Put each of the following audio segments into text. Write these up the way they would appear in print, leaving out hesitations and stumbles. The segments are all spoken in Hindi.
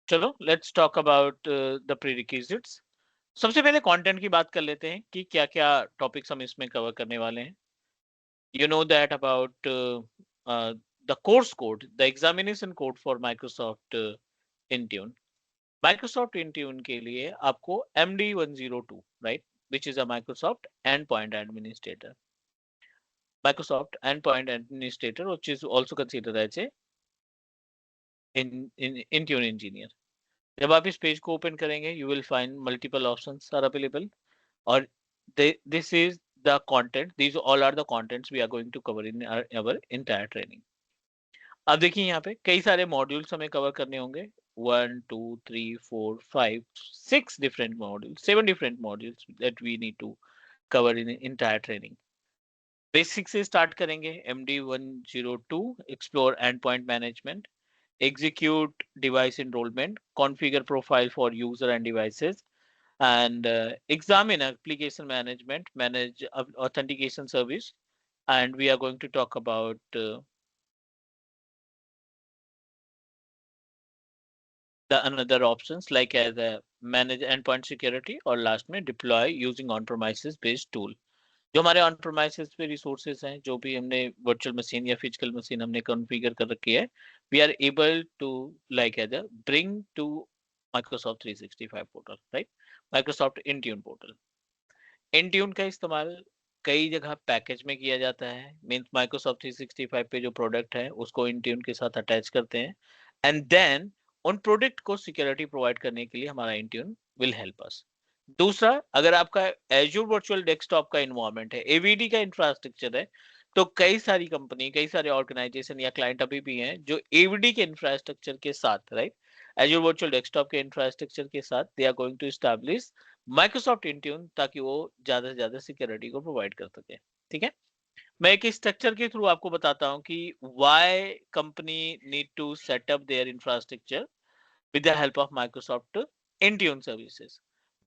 चलो लेट्स टॉक अबाउट द प्रीरिक्विजिट्स। सबसे पहले कंटेंट की बात कर लेते हैं कि क्या क्या टॉपिक्स हम इसमें कवर करने वाले हैं। You know that about the course code, the examination code for Microsoft Intune. Microsoft Intune के लिए आपको MD102, right, which is a Microsoft Endpoint Administrator. Microsoft Endpoint Administrator, which is also considered as a in Intune engineer. जब आप इस पेज को ओपन करेंगे, you will find multiple options are available. और this is the content. These all are the contents we are going to cover in our entire training. अब देखिए यहाँ पे कई सारे मॉड्यूल्स हमें कवर करने होंगे। 1 2 3 4 5 6 different modules, 7 different modules that we need to cover in entire training. Basic से स्टार्ट करेंगे। MD102 explore endpoint management, execute device enrollment, configure profile for user and devices, and examine application management, manage authentication service, and we are going to talk about the another options like as a manage endpoint security और लास्ट में deploy using on premises based tool। जो हमारे ऑन प्रोमाइसेस पे रिसोर्सेज हैं, जो भी हमने वर्चुअल मशीन या फिजिकल मशीन हमने कॉन्फ़िगर कर रखी है, we are able to like as bring to Microsoft 365 portal, right, Microsoft Intune portal. Intune का इस्तेमाल कई जगह पैकेज में किया जाता है। मीन्स माइक्रोसॉफ्ट 365 पे जो प्रोडक्ट है उसको इंट्यून के साथ अटैच करते हैं, एंड देन उन प्रोडक्ट को सिक्योरिटी प्रोवाइड करने के लिए हमारा इंट्यून विल हेल्प अस। दूसरा, अगर आपका एज्योर वर्चुअल डेस्कटॉप का इन्वायरमेंट है, एवीडी का इंफ्रास्ट्रक्चर है, तो कई सारी कंपनी, कई सारे ऑर्गेनाइजेशन या क्लाइंट अभी भी हैं जो एवीडी के इंफ्रास्ट्रक्चर के साथ, राइट, एज्योर वर्चुअल डेस्कटॉप के इंफ्रास्ट्रक्चर के साथ they are going to establish Microsoft Intune, ताकि वो ज्यादा से ज्यादा सिक्योरिटी को प्रोवाइड कर सके। ठीक है, मैं एक स्ट्रक्चर के थ्रू आपको बताता हूँ कि why company need to set up their infrastructure with the help of Microsoft Intune services.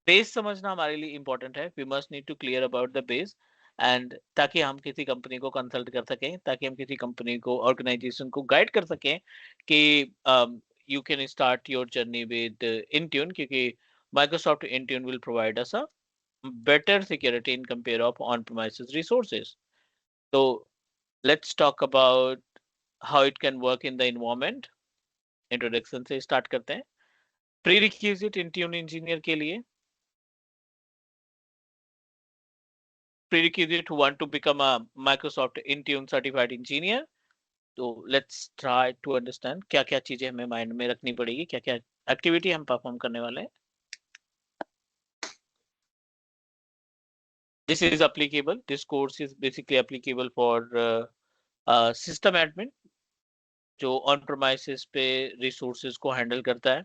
Base समझना हमारे लिए इंपॉर्टेंट है। We must need to clear about the base, and ताकि हम किसी कंपनी को कंसल्ट कर सकें, ताकि हम किसी कंपनी को, ऑर्गेनाइजेशन को गाइड कर सकें कि you can start your journey with Intune, क्योंकि Microsoft Intune will provide us a better security in compare of on-premises resources. So let's talk about how it can work in the environment. Introduction से स्टार्ट करते हैं। प्रीरिक्विजिट इंट्यून इंजीनियर के लिए, prerequisite who want to become a Microsoft Intune certified engineer. तो let's try to understand क्या क्या चीजें हमें माइंड में रखनी पड़ेगी, क्या क्या एक्टिविटी हम परफॉर्म करने वाले हैं। This is applicable, this course is basically applicable for system admin जो ऑन प्रोमाइसेस पे रिसोर्सेज को हैंडल करता है।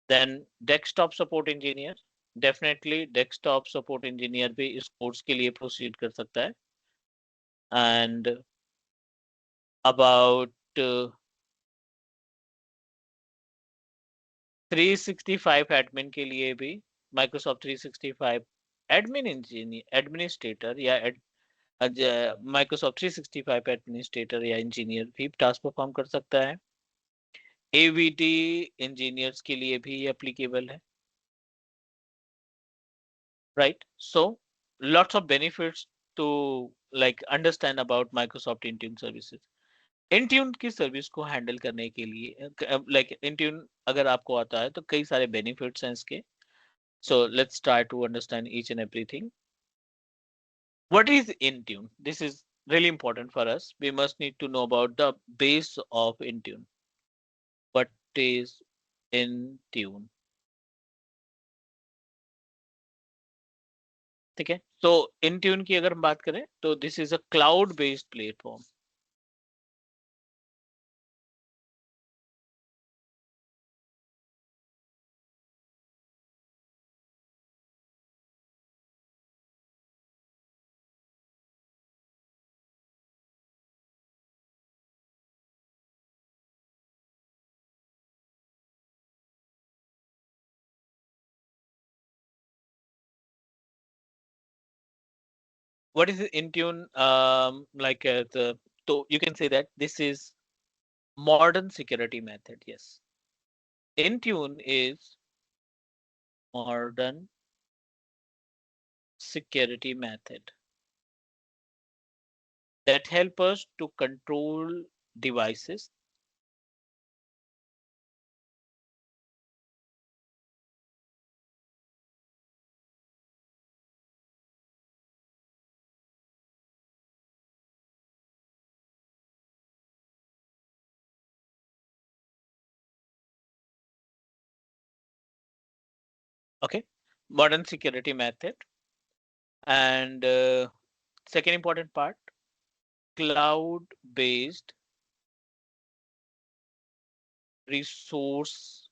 Then desktop support engineer, definitely desktop support engineer भी इस कोर्स के लिए प्रोसीड कर सकता है। एंड अबाउट 365 एडमिन के लिए भी माइक्रोसॉफ्ट 365 एडमिन इंजीनियर, एडमिनिस्ट्रेटर या माइक्रोसॉफ्ट 365 एडमिनिस्ट्रेटर या इंजीनियर भी टास्क परफॉर्म कर सकता है। एवीटी इंजीनियर्स के लिए भी एप्लीकेबल है, right. So lots of benefits to like understand about Microsoft Intune services. Intune की सर्विस को हैंडल करने के लिए, लाइक इंट्यून अगर आपको आता है तो कई सारे बेनिफिट्स हैं इसके। So let's try to understand each and everything. What is Intune? This is really important for us. We must need to know about the base of Intune. What is Intune? ठीक है, तो Intune की अगर हम बात करें तो this is a cloud-based platform. what is Intune like so you can say that this is modern security method. Yes, Intune is modern security method that help us to control devices okay, modern security method. And second important part, cloud based resource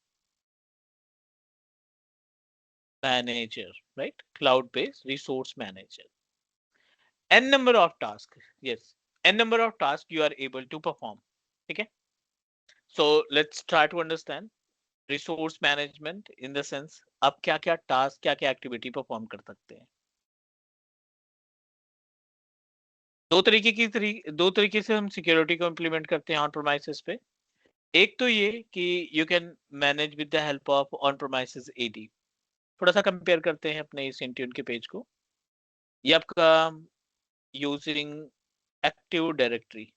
manager, right? Cloud based resource manager. N number of tasks, yes, n number of tasks you are able to perform. Okay, so let's try to understand resource management in the sense आप क्या क्या टास्क क्या क्या एक्टिविटी परफॉर्म कर सकते हैं। दो तरीके से हम सिक्योरिटी को इंप्लीमेंट करते हैं ऑन प्रोमाइसेस पे। एक तो ये कि you can manage with the help of on premises AD. थोड़ा सा कंपेयर करते हैं अपने इस इंट्यून के पेज को। ये आपका using active directory,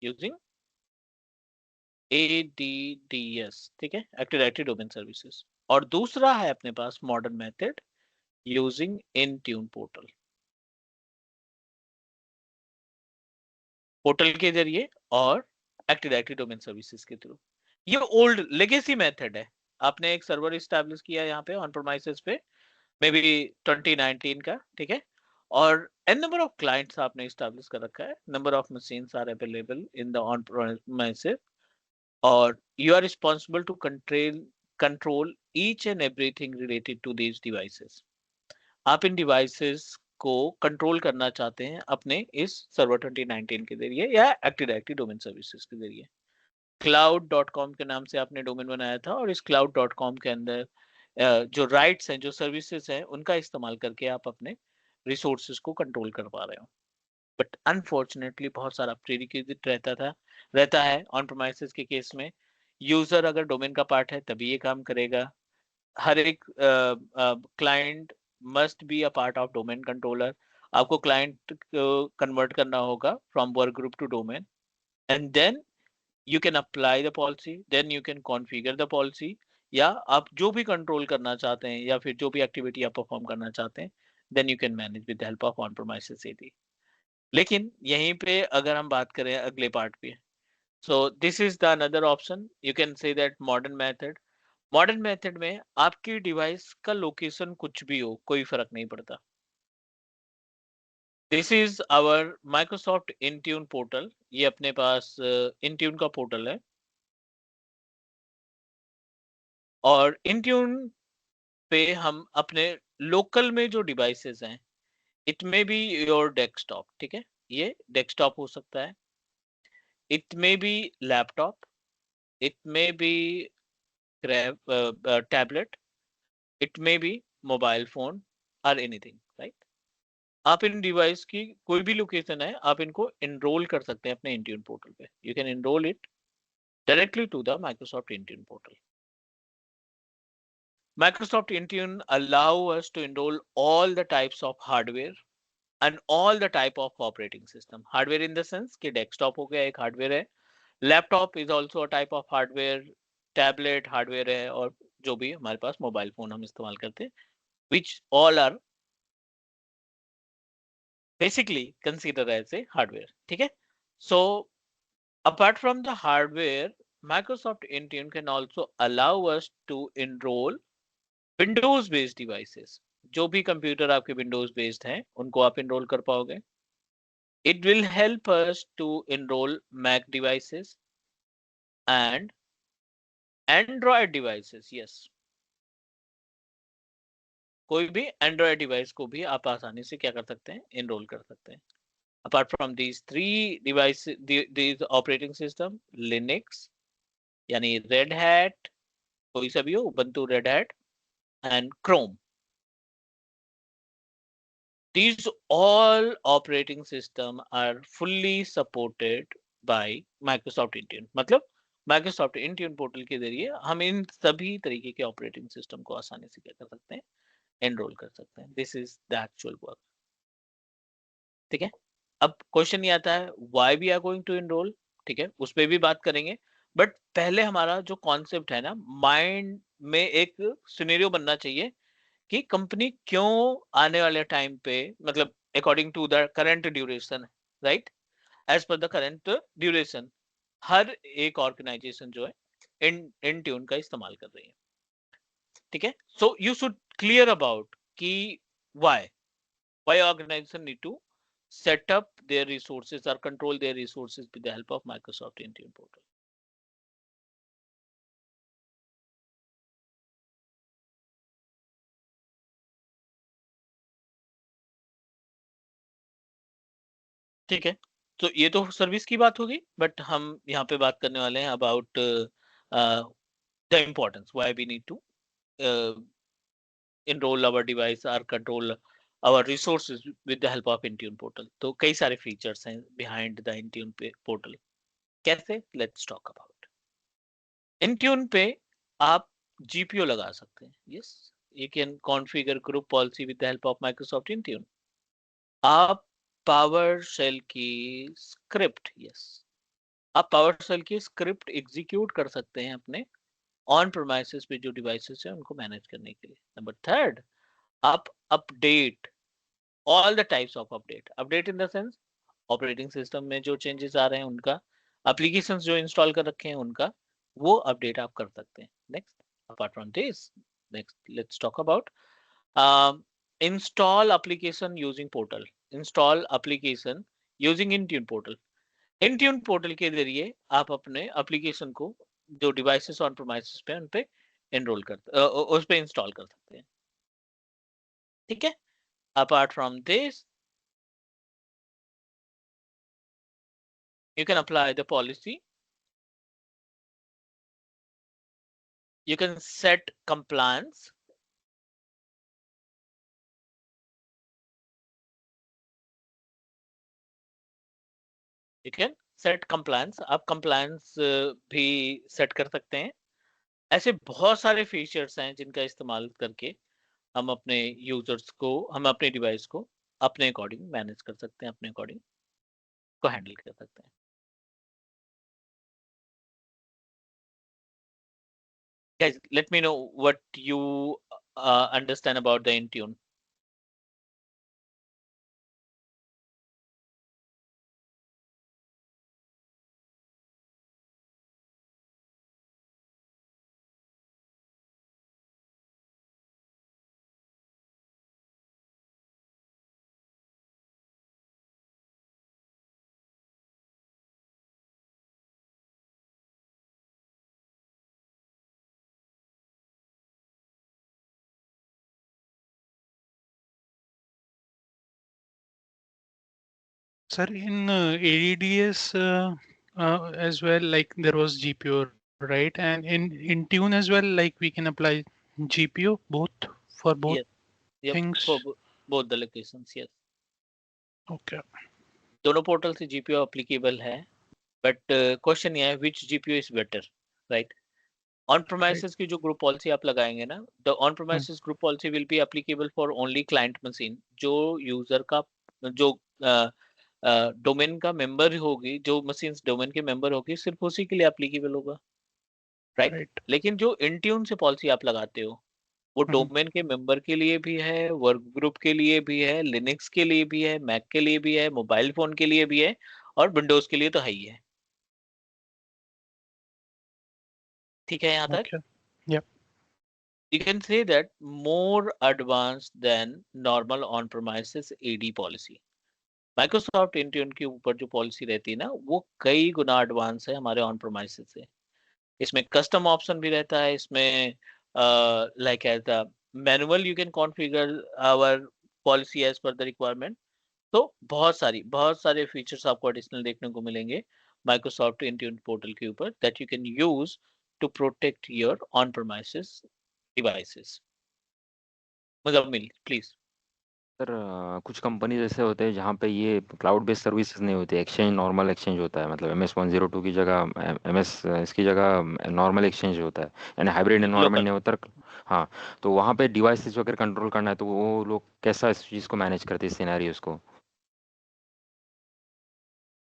using ADDS, ठीक है, एक्टिव डायरेक्टरी डोमेन सर्विसेज। और दूसरा है अपने पास modern method using Intune portal, portal के जरिए और एक्टिव डायरेक्टरी डोमेन सर्विसेज के थ्रू। ये ओल्ड लेगेसी मेथड है। आपने एक सर्वर इस्टेब्लिश किया यहाँ पे ऑन प्रोमाइसेस पे, मे बी 2019 का, ठीक है, और एन नंबर ऑफ क्लाइंट्स आपने इस्टेब्लिश कर रखा है, number of machines are available in the on premises, और you are responsible to control each and everything related to these devices. आप इन डिवाइसेस को कंट्रोल करना चाहते हैं अपने इस सर्वर 2019 के जरिए या एक्टिव डायरेक्टरी डोमेन सर्विसेज के जरिए। cloud.com के नाम से आपने डोमेन बनाया था और इस cloud.com के अंदर जो राइट्स हैं, जो सर्विसेज हैं, उनका इस्तेमाल करके आप अपने रिसोर्सेज को कंट्रोल कर पा रहे हो। बट अनफॉर्चुनेटली बहुत सारा प्रीरिक्विजिट रहता है ऑन प्रोमाइसेस के केस में। यूजर अगर डोमेन का पार्ट है तभी ये काम करेगा। हर एक client must be a part of domain controller. आपको क्लाइंट कन्वर्ट करना होगा from work group to domain, and then you can apply the policy, then you can configure the policy, या आप जो भी कंट्रोल करना चाहते हैं या फिर जो भी एक्टिविटी आप परफॉर्म करना चाहते हैं, then you can manage with the help of on premises AD. लेकिन यहीं पे अगर हम बात करें अगले पार्ट पे, so this is the another option, you can say that modern method. Modern method में आपकी डिवाइस का लोकेशन कुछ भी हो, कोई फर्क नहीं पड़ता। This is our Microsoft Intune portal. ये अपने पास इंट्यून का पोर्टल है, और इंट्यून पे हम अपने लोकल में जो डिवाइसेस हैं, it may be your desktop, ठीक है, ये डेस्कटॉप हो सकता है, it may be laptop, it may be tablet, it may be mobile phone, और एनीथिंग, राइट। आप इन डिवाइस की कोई भी लोकेशन है, आप इनको एनरोल कर सकते हैं अपने इंट्यून पोर्टल पे। You can enroll it directly to the Microsoft Intune portal. Microsoft Intune allow us to enroll all the types of hardware and all the type of operating system. Hardware in the sense कि desktop हो गया, एक hardware है, laptop is also a type of hardware, tablet hardware है, और जो भी हमारे पास मोबाइल फोन हम इस्तेमाल करते हैं, which all are basically considered as a hardware, ठीक है। So apart from the hardware, Microsoft Intune can also allow us to enroll Windows based devices. जो भी कंप्यूटर आपके विंडोज बेस्ड हैं उनको आप इनरोल कर पाओगे। It will help us to enroll Mac devices and Android devices. Yes, कोई भी एंड्रॉयड डिवाइस को भी आप आसानी से क्या कर सकते हैं, इनरोल कर सकते हैं। Apart from these three device, these operating system, Linux यानी रेड हैट, कोई सा भी हो, Ubuntu, red hat and Chrome. These all operating system are fully supported by Microsoft Intune. मतलब Microsoft Intune पोर्टल के जरिए हम इन सभी तरीके के ऑपरेटिंग सिस्टम को आसानी से क्या कर सकते हैं, एनरोल कर सकते हैं. This is the actual work. ठीक है. अब क्वेश्चन ये आता है why we are going to enroll. ठीक है, उस पर भी बात करेंगे. बट पहले हमारा जो कॉन्सेप्ट है ना, माइंड में एक सिनेरियो बनना चाहिए कि कंपनी क्यों आने वाले टाइम पे, मतलब according to the current duration, right, as per the current duration, हर एक ऑर्गेनाइजेशन जो है इन ट्यून का इस्तेमाल कर रही है. ठीक है. So you should clear about कि why why organisation need to set up their resources or control their resources with the help of Microsoft Intune portal. ठीक है. तो ये तो सर्विस की बात होगी, बट हम यहाँ पे बात करने वाले हैं about the importance why we need to enroll our device or control our resources with the help of Intune portal. तो कई सारे फीचर्स हैं behind the Intune portal. कैसे? Let's talk about. Intune पे आप GPO लगा सकते हैं. Yes, you can configure group policy with the help of Microsoft Intune. आप पावर शेल की स्क्रिप्ट, यस, आप पावर शेल की स्क्रिप्ट एग्जीक्यूट कर सकते हैं अपने ऑन प्रोमाइसेस पे जो डिवाइसेस हैं उनको मैनेज करने के लिए. नंबर थर्ड, आप update all the types of update in the sense operating system में जो चेंजेस आ रहे हैं उनका, एप्लीकेशंस जो इंस्टॉल कर रखे हैं उनका, वो अपडेट आप कर सकते हैं. Next, apart from this, next let's talk about install application using portal. Install application using Intune portal. Intune portal के जरिए आप अपने एप्लीकेशन को जो डिवाइसेस ऑन प्रोमाइसेस पे उन पे एनरोल कर उस पे इंस्टॉल कर सकते हैं. ठीक है. Apart from this, you can apply the policy, you can set compliance, you can set compliance. आप compliance भी सेट कर सकते हैं. ऐसे बहुत सारे फीचर्स हैं जिनका इस्तेमाल करके हम अपने यूजर्स को, हम अपने डिवाइस को अपने अकॉर्डिंग मैनेज कर सकते हैं, अपने अकॉर्डिंग को हैंडल कर सकते हैं. Guys, let me know what you understand about the Intune. Sir, in ADDS as well, like there was GPO, right? And in Tune as well, like we can apply GPO both for both Yes, yep, things. for both the locations, yes. Okay. दोनों पोर्टल से जीपीओ एप्लीकेबल है, बट क्वेश्चन ये है which GPO is better, right. On Right. Premises की जो ग्रुप पॉलिसी आप लगाएंगे ना, the on Hmm. Premises group policy will be applicable for only client machine. जो यूजर का जो डोमेन का मेंबर होगी, जो मशीन डोमेन के मेंबर होगी, सिर्फ उसी के लिए एप्लीकेबल होगा, राइट. Right. लेकिन जो इंट्यून से पॉलिसी आप लगाते हो, वो Hmm. डोमेन के मेंबर के लिए भी है, वर्क ग्रुप के लिए भी है, लिनक्स के लिए भी है, मैक के लिए भी है, मोबाइल फोन के लिए भी है, और विंडोज के लिए तो है ही है. ठीक है यहाँ तक. Okay. Yep. You can say that more advanced than normal on-premises AD policy. Microsoft Intune के ऊपर जो पॉलिसी रहती है ना, वो कई गुना एडवांस है हमारे ऑन प्रोमाइसेस से. इसमें कस्टम ऑप्शन भी रहता है. इसमें like as the manual you can configure our policy as per the requirement. तो बहुत सारे फीचर्स आपको एडिशनल देखने को मिलेंगे माइक्रोसॉफ्ट इंट्यून पोर्टल के ऊपर, that you can use to protect your on premises devices. Muzammil, please. Sir कुछ कंपनी जैसे होते हैं जहाँ पे ये क्लाउड बेस्ड सर्विसेज नहीं होती, एक्सचेंज नॉर्मल एक्सचेंज होता है, मतलब MS 102 की जगह MS इसकी जगह नॉर्मल एक्सचेंज होता है, यानी हाइब्रिड एनवायरनमेंट लोकल। नहीं होता। हाँ, तो वहाँ पे डिवाइसेस वगैरह कंट्रोल करना है, तो वो लोग कैसा इस चीज़ को मैनेज करते हैं, सिनेरियोस को?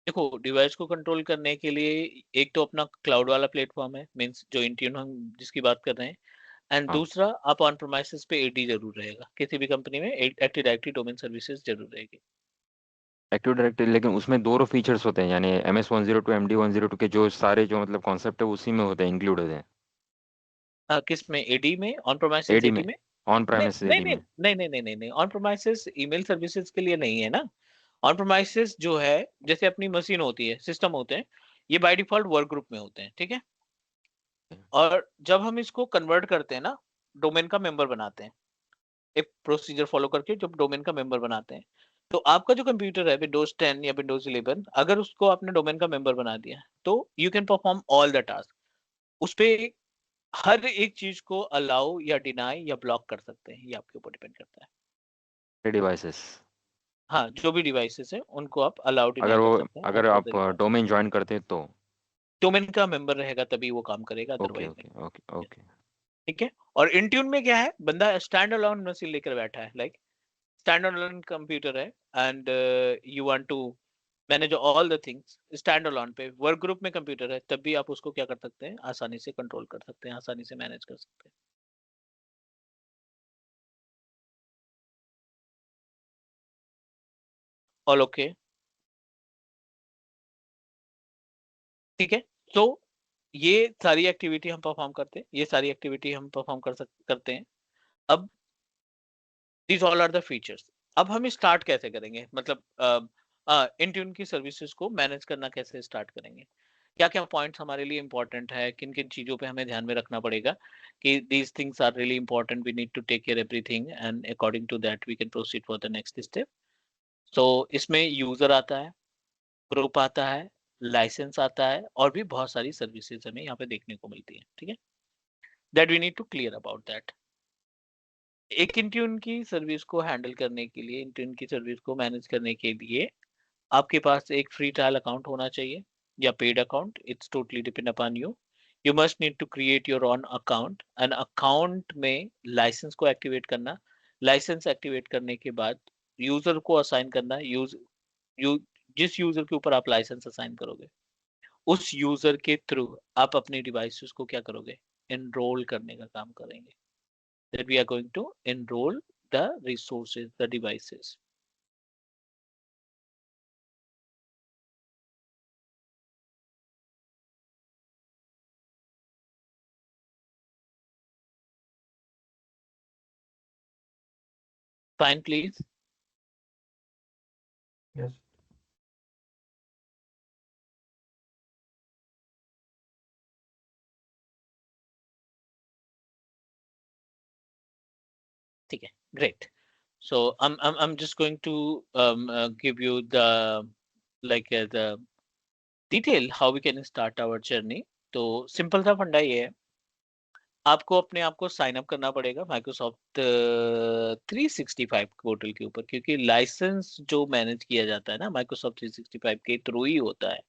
देखो, डिवाइस को कंट्रोल करने के लिए एक तो अपना क्लाउड वाला प्लेटफॉर्म है, मींस जो इंट्यून हम जिसकी बात कर रहे हैं, एंड हाँ, दूसरा आप ऑन प्रोमाइसेस पे एडी जरूर रहेगा, किसी भी कंपनी में एक्टिव डायरेक्टरी डोमेन सर्विसेज जरूर रहेगी। एक्टिव डायरेक्टरी, लेकिन उसमें दो फीचर्स होते हैं, यानी MS 102 MD 102 के जो सारे जो मतलब कॉन्सेप्ट है उसी में होते हैं, इंक्लूड होते हैं किस में? एडी में? ऑन प्रोमाइसेस एडी में, एडी में? ऑन नहीं प्रेमिस नहीं एडी नहीं में। नहीं नहीं नहीं नहीं नहीं, ऑन प्रोमाइसेस ईमेल सर्विसेज के लिए नहीं है ना। ऑन प्रोमाइसेस जो है, जैसे अपनी मशीन होती है, सिस्टम होते हैं, ये बाय डिफॉल्ट वर्क ग्रुप में होते हैं, ठीक है। और जब हम इसको कन्वर्ट करते हैं ना, डोमेन का मेंबर बनाते हैं, एक प्रोसीजर फॉलो करके जब डोमेन का मेंबर बनाते हैं, तो आपका जो कंप्यूटर है विंडोज 10 या विंडोज 11, अगर उसको आपने डोमेन का मेंबर बना दिया तो you can perform all the task. उस पे हर एक चीज को अलाउ या डिनाई या ब्लॉक कर सकते हैं, ये आपके ऊपर डिपेंड करता है। डिवाइसेस, हाँ, जो भी डिवाइसेस है उनको आप अलाउ डिनाई अगर कर वो, सकते हैं अगर एज पर द आप रिक्वायरमेंट। डोमेन ज्वाइन करते हैं तो? डोमेन का मेंबर रहेगा तभी वो काम करेगा, ओके अदरवाइज नहीं। Okay okay okay. ठीक है। और इंट्यून में क्या है, बंदा स्टैंड अलोन मशीन लेकर बैठा है, लाइक स्टैंड अलोन कंप्यूटर है, and you want to manage all the things stand alone पे। वर्क ग्रुप में कंप्यूटर है, तब भी आप उसको क्या कर सकते हैं, आसानी से कंट्रोल कर सकते हैं, आसानी से मैनेज कर सकते हैं। All okay? ठीक है। तो ये सारी एक्टिविटी हम परफॉर्म करते हैं, ये सारी एक्टिविटी हम परफॉर्म करते हैं। अब these all are the features. अब हम स्टार्ट कैसे करेंगे, मतलब इंट्यून की सर्विसेज को मैनेज करना कैसे स्टार्ट करेंगे, क्या क्या पॉइंट्स हमारे लिए इंपॉर्टेंट है, किन किन चीजों पे हमें ध्यान में रखना पड़ेगा कि these things are really important, we need to take care everything and according to that we can proceed for the next step. So इसमें यूजर आता है, ग्रुप आता है, लाइसेंस आता है, और भी बहुत सारी सर्विसेज हमें यहाँ पे देखने को मिलती है, ठीक है। That we need to clear about that. एक इंट्यून की सर्विस को हैंडल करने के लिए, इंट्यून की सर्विस को मैनेज करने के लिए आपके पास एक फ्री ट्रायल अकाउंट होना चाहिए या paid account, it's totally depend upon you. You must need to create your own account, and account में लाइसेंस को एक्टिवेट करना। लाइसेंस एक्टिवेट करने के बाद यूजर को असाइन करना। यू जिस यूजर के ऊपर आप लाइसेंस असाइन करोगे, उस यूजर के थ्रू आप अपने डिवाइसेस को क्या करोगे, एनरोल करने का काम करेंगे। that we are going to enroll the resources, the devices. Fine, please. Yes. ठीक है, great. So I'm just going to give you the the detail how we can start our journey. तो सिंपल सा फंडा ये है, आपको अपने आप को साइन अप करना पड़ेगा माइक्रोसॉफ्ट 365 पोर्टल के ऊपर, क्योंकि लाइसेंस जो मैनेज किया जाता है ना माइक्रोसॉफ्ट 365 के थ्रू ही होता है।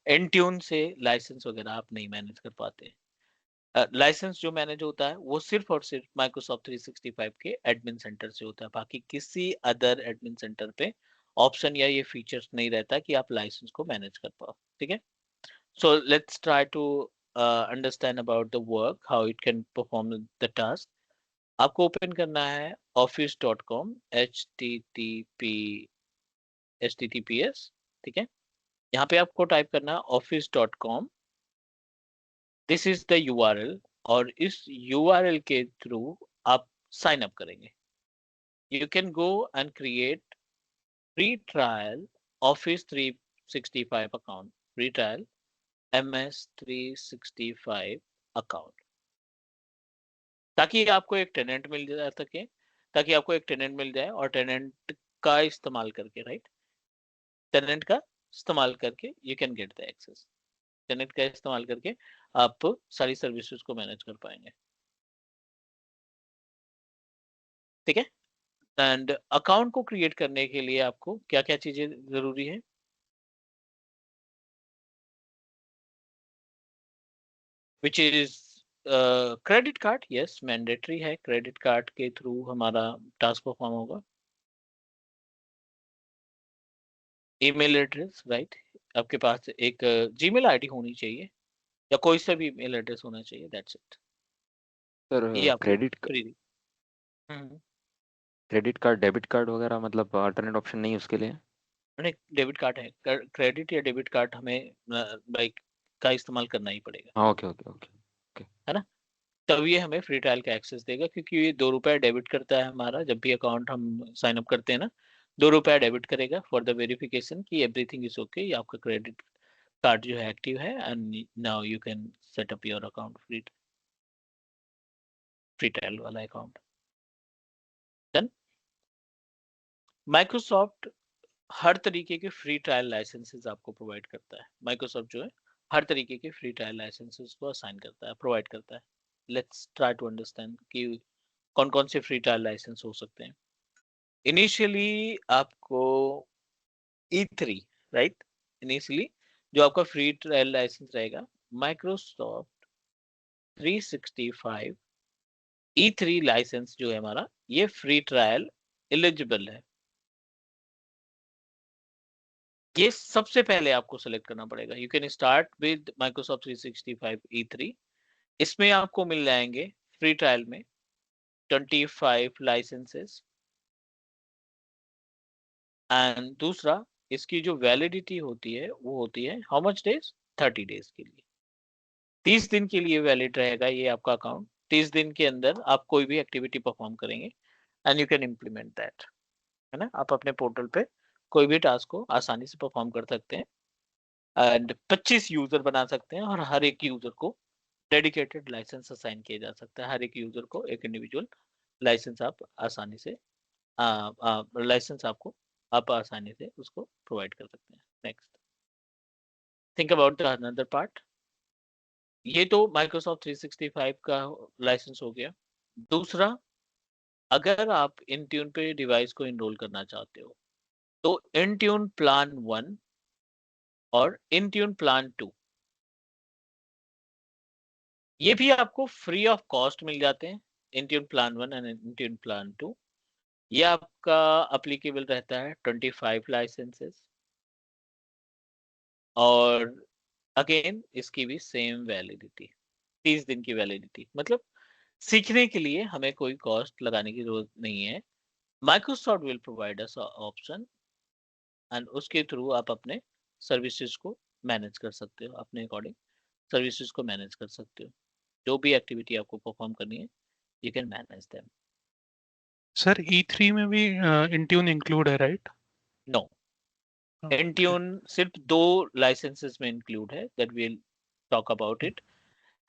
एंट्यून से लाइसेंस वगैरह आप नहीं मैनेज कर पाते। लाइसेंस जो मैनेज होता है वो सिर्फ और सिर्फ माइक्रोसॉफ्ट 365 के एडमिन सेंटर से होता है, बाकी किसी अदर एडमिन सेंटर पे ऑप्शन या ये फीचर्स नहीं रहता कि आप लाइसेंस को मैनेज कर पाओ, ठीक है। So let's try to understand about the work, how it can perform the task. आपको ओपन करना है office.com, https, ठीक है। यहाँ पे आपको टाइप करना है office.com, this is the URL, और इस यूआरएल के थ्रू आप साइन अप करेंगे। You can go and create free trial office 365 account, free trial MS 365 account, ताकि आपको एक टेनेंट मिल जा सके, ताकि आपको एक टेनेंट मिल जाए, और टेनेंट का इस्तेमाल करके, राइट, टेनेंट का इस्तेमाल करके you can get the access. Tenant का इस्तेमाल करके आप सारी सर्विसेज को मैनेज कर पाएंगे, ठीक है। एंड अकाउंट को क्रिएट करने के लिए आपको क्या क्या चीजें जरूरी है? Which is credit card, yes mandatory है, क्रेडिट कार्ड के थ्रू हमारा टास्क परफॉर्म होगा। ईमेल एड्रेस, राइट, आपके पास एक जीमेल आईडी होनी चाहिए या कोई सा भी ईमेल एड्रेस होना चाहिए, दैट्स इट। सर ये आपको क्रेडिट फ्री। हम्म। क्रेडिट कार्ड डेबिट कार्ड वगैरह मतलब अल्टरनेट ऑप्शन नहीं है उसके लिए? नहीं, डेबिट कार्ड है, क्रेडिट या डेबिट कार्ड हमें बाइक का इस्तेमाल करना ही पड़ेगा, हाँ, ओके ओके ओके ओके। है ना। तब ये हमें फ्री ट्रायल का एक्सेस देगा, क्योंकि ये 2 रुपया डेबिट करता है हमारा जब भी अकाउंट हम साइन अप करते हैं ना। 2 रुपया डेबिट करेगा फॉर द वेरिफिकेशन कि एवरीथिंग इज ओके, ये आपका क्रेडिट कार्ड जो है एक्टिव है, and now you can set up your account, free free trial वाला अकाउंट। देन माइक्रोसॉफ्ट हर तरीके के फ्री ट्रायल लाइसेंसेस आपको प्रोवाइड करता है। माइक्रोसॉफ्ट जो है हर तरीके के फ्री ट्रायल लाइसेंसेस को असाइन करता है, प्रोवाइड करता है। लेट्स ट्राई टू अंडरस्टैंड कि कौन कौन से फ्री ट्रायल लाइसेंस हो सकते हैं। इनिशियली आपको E3, राइट, इनिशियली जो आपका फ्री ट्रायल लाइसेंस रहेगा माइक्रोसॉफ्ट 365 E3 लाइसेंस जो है हमारा, ये फ्री ट्रायल एलिजिबल है। ये सबसे पहले आपको सेलेक्ट करना पड़ेगा। You can start with Microsoft 365 E3। इसमें आपको मिल जाएंगे फ्री ट्रायल में 25 लाइसेंसेस, एंड दूसरा इसकी जो वैलिडिटी होती है वो होती है हाउ मच डेज, 30 डेज के लिए। 30 दिन के लिए वैलिड रहेगा ये आपका अकाउंट। 30 दिन के अंदर आप कोई भी एक्टिविटी परफॉर्म करेंगे and you can implement that, है ना। आप अपने पोर्टल पे कोई भी टास्क को आसानी से परफॉर्म कर सकते हैं, एंड 25 यूजर बना सकते हैं, और हर एक यूजर को डेडिकेटेड लाइसेंस असाइन किया जा सकता है। हर एक यूजर को एक इंडिविजुअल लाइसेंस आप आसानी से लाइसेंस आपको आप आसानी से उसको प्रोवाइड कर सकते हैं। Next, think about the another part. ये तो माइक्रोसॉफ्ट 365 का लाइसेंस हो गया। दूसरा, अगर आप इंट्यून पे डिवाइस को इनरोल करना चाहते हो तो इंट्यून प्लान 1 और इंट्यून प्लान 2 ये भी आपको फ्री ऑफ कॉस्ट मिल जाते हैं। Intune plan 1 and Intune plan 2 ये आपका अप्लीकेबल रहता है 25 लाइसेंसेस, और अगेन इसकी भी सेम वैलिडिटी, 30 दिन की वैलिडिटी। मतलब सीखने के लिए हमें कोई कॉस्ट लगाने की जरूरत नहीं है। Microsoft will provide us option, and उसके थ्रू आप अपने सर्विसेज को मैनेज कर सकते हो, अपने अकॉर्डिंग सर्विसेज को मैनेज कर सकते हो। जो भी एक्टिविटी आपको परफॉर्म करनी है, you can manage them. Sir E3 में भी इंट्यून इंक्लूड है, राइट? No, okay. इंट्यून सिर्फ 2 लाइसेंसेस में इंक्लूड है, that will talk about it.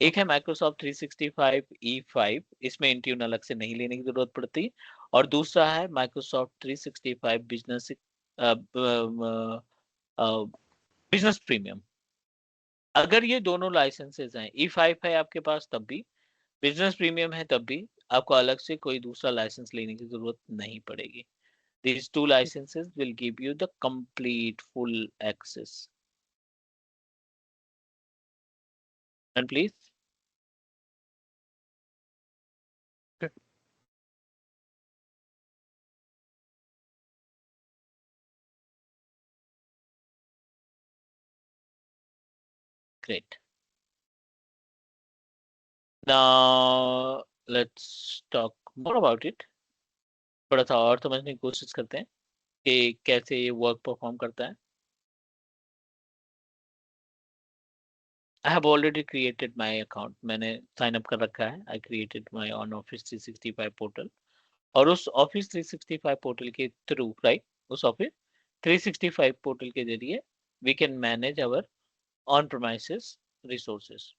एक है माइक्रोसॉफ्ट 365 E5, इसमें इंट्यून अलग से नहीं लेने की जरूरत पड़ती, और दूसरा है माइक्रोसॉफ्ट 365 बिजनेस बिजनेस प्रीमियम। अगर ये दोनों लाइसेंसेस हैं, E5 है आपके पास तब भी, बिजनेस प्रीमियम है तब भी, आपको अलग से कोई दूसरा लाइसेंस लेने की जरूरत नहीं पड़ेगी। These 2 licenses will give you the complete full access. And please, great. Now let's talk more about it. थोड़ा सा और समझने की कोशिश करते हैं कि कैसे ये वर्क परफॉर्म करता है। I have already created my account. मैंने साइन अप कर रखा है। I created my own Office 365 portal, और उस Office 365 पोर्टल के थ्रू, राइट, उस Office 365 पोर्टल के जरिए we can manage our on premises resources.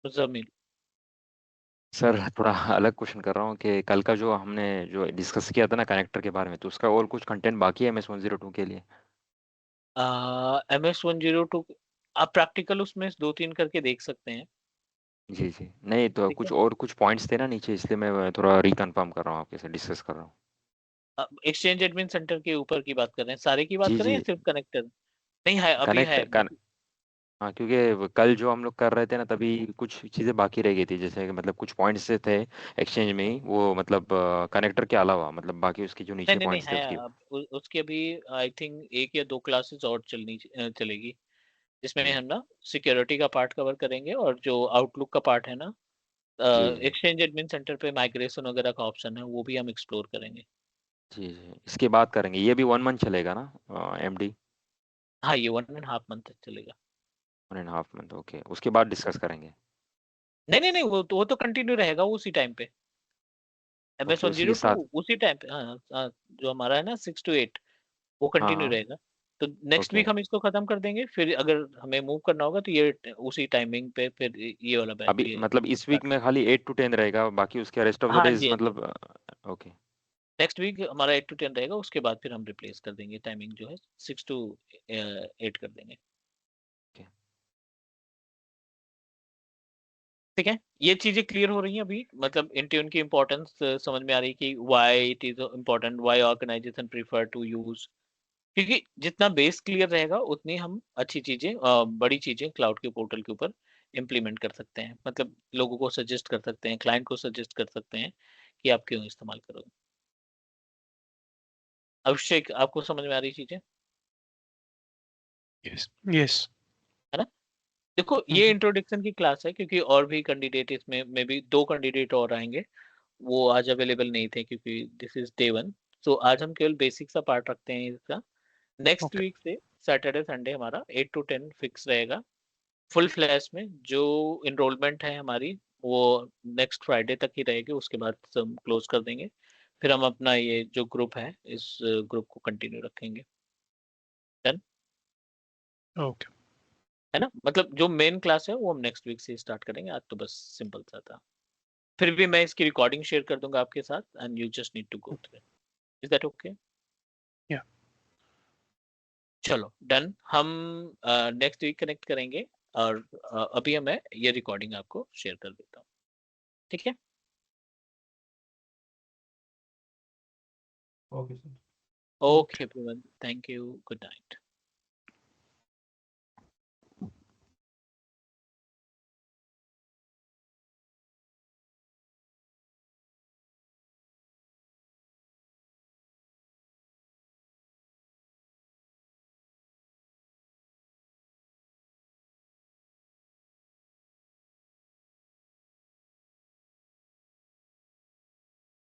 जमीन। सर थोड़ा अलग क्वेश्चन कर रहा हूँ कि कल का जो हमने जो डिस्कस किया था ना कनेक्टर के बारे में, तो उसका और कुछ कंटेंट बाकी है MS-102 के लिए? MS-102 आप प्रैक्टिकल उसमें 2-3 करके देख सकते हैं। जी जी, नहीं तो ठीक है। कुछ और कुछ पॉइंट्स थे ना नीचे, इसलिए मैं थोड़ा रिकन्फर्म कर रहा हूँ, आपके साथ डिस्कस कर रहा हूँ। एक्सचेंज एडमिन सेंटर के ऊपर की बात कर रहे हैं, सारे की बात जी कर रहे हैं जी, या सिर्फ कनेक्टर? नहीं है, अभी है। कनेक्ट हाँ, क्योंकि कल जो हम लोग कर रहे थे ना, तभी कुछ चीज़ें बाकी रह गई थी, जैसे कि मतलब कुछ पॉइंट्स से थे एक्सचेंज में ही, वो मतलब कनेक्टर के अलावा, मतलब बाकी उसकी जो नहीं नीचे नहीं नहीं पॉइंट्स थे है, उसकी। अब उसकी अभी आई थिंक 1 या 2 क्लासेस और चलेगी, जिसमें हम्म, हम ना सिक्योरिटी का पार्ट कवर करेंगे, और जो आउटलुक का पार्ट है ना, जी जी एक्सचेंज एडमिन सेंटर पे माइग्रेशन वगैरह का ऑप्शन है, वो भी हम एक्सप्लोर करेंगे। जी जी, इसके बाद करेंगे। ये भी 1 मंथ चलेगा ना एमडी? हाँ, ये 1.5 मंथ तक चलेगा। 1.5 मंथ, ओके, उसके बाद डिस्कस करेंगे। नहीं नहीं नहीं, वो तो कंटिन्यू रहेगा उसी टाइम पे, MS ओके, वन उसी जीरो के टू साथ। उसी टाइम पे। हाँ हाँ, जो हमारा है ना 6 to 8, वो हाँ कंटिन्यू हाँ, रहेगा। तो नेक्स्ट ओके। वीक हम इसको खत्म कर देंगे, फिर अगर हमें मूव करना होगा तो ये उसी टाइमिंग पे फिर ये वाला बैच अभी भी मतलब इस वीक स्टार्ट में कर। खाली 8 to 10 रहेगा, बाकी उसके रेस्ट ऑफ द हाँ डेज जी, हाँ जी। मतलब ओके। नेक्स्ट वीक हमारा 8 to 10 रहेगा, उसके बाद फिर हम रिप्लेस कर देंगे, टाइमिंग जो है 6 to 8 कर देंगे। ओके। ठीक है, ये चीजें क्लियर हो रही हैं अभी, मतलब इंट्यून की इंपॉर्टेंस समझ में आ रही है कि why it is important, why organization prefer to use. क्योंकि जितना बेस क्लियर रहेगा, उतनी हम अच्छी चीजें, बड़ी चीजें क्लाउड के पोर्टल के ऊपर इम्प्लीमेंट कर सकते हैं, मतलब लोगों को सजेस्ट कर सकते हैं, क्लाइंट को सजेस्ट कर सकते हैं कि आप क्यों इस्तेमाल करोगे। अभिषेक, आपको समझ में आ रही चीजें, यस यस। है ना? देखो, ये इंट्रोडक्शन की क्लास है, क्योंकि और भी कैंडिडेट इसमें में भी 2 कैंडिडेट और आएंगे, वो आज अवेलेबल नहीं थे क्योंकि दिस इज डे 1। तो आज हम केवल बेसिक सा पार्ट रखते हैं इसका। नेक्स्ट ओके वीक से सैटरडे संडे हमारा 8 to 10 फिक्स रहेगा फुल फ्लैश में। जो इनरोलमेंट है हमारी, वो नेक्स्ट फ्राइडे तक ही रहेगी, उसके बाद हम क्लोज कर देंगे। फिर हम अपना ये जो ग्रुप है, इस ग्रुप को कंटिन्यू रखेंगे। Done, okay. है ना? मतलब जो मेन क्लास है वो हम नेक्स्ट वीक से स्टार्ट करेंगे, आज तो बस सिंपल सा था। फिर भी मैं इसकी रिकॉर्डिंग शेयर कर दूंगा आपके साथ, and you just need to go through it. Is that okay? या चलो डन, हम नेक्स्ट वीक कनेक्ट करेंगे, और अभी मैं ये रिकॉर्डिंग आपको शेयर कर देता हूँ। ठीक है? Okay sir. Okay. Okay everyone, thank you, good night.